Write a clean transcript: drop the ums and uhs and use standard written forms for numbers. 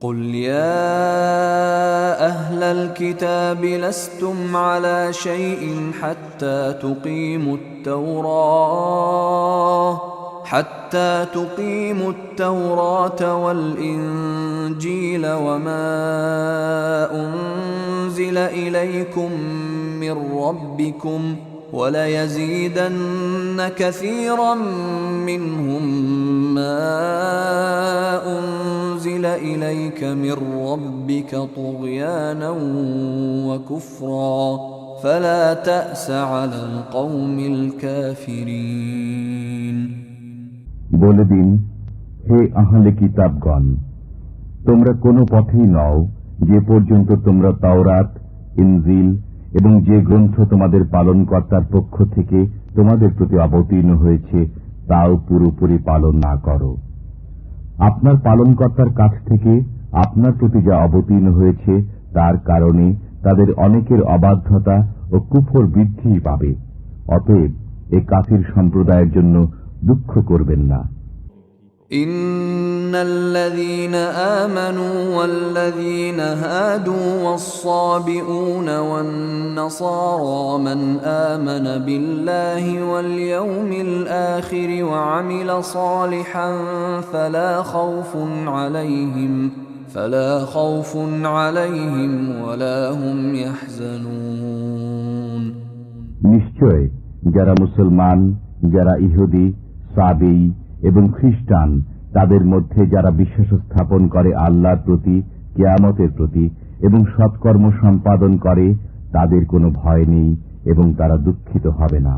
قل يا أهل الكتاب لستم على شيء حتى تقيموا التوراة والإنجيل وما أنزل إليكم من ربكم وليزيدن كثيرا منهم ما أنزل إليك من ربك طغيانا وكفرا فلا تأس على القوم الكافرين বলে দিন, হে আহলে কিতাবগণ, তোমরা কোন পথেই নও যে পর্যন্ত তোমরা তাওরাত, ইনজিল এবং যে গ্রন্থ তোমাদের পালনকর্তার পক্ষ থেকে তোমাদের প্রতি অবতীর্ণ হয়েছে তাও পুরোপুরি পালন না করো। আপনার পালনকর্তার কাছ থেকে আপনার প্রতি যা অবতীর্ণ হয়েছে তার কারণে তাদের অনেকের অবাধ্যতা ও কুফর বৃদ্ধি পাবে। অতএব এ কাফির সম্প্রদায়ের জন্য দুঃখ করবেন না। إن الذين آمنوا والذين هادوا والصابئون والنصارى من آمن بالله واليوم الآخر وعمل صالحا فلا خوف عليهم ولا هم يحزنون নিশ্চয় যারা মুসলমান, যারা ইহুদি, সাবী এবং খ্রিস্টান, তাদের মধ্যে যারা বিশ্বাস স্থাপন করে আল্লাহর প্রতি, কিয়ামতের প্রতি এবং সৎকর্ম সম্পাদন করে, তাদের কোনো ভয় নেই এবং তারা দুঃখিত হবে না।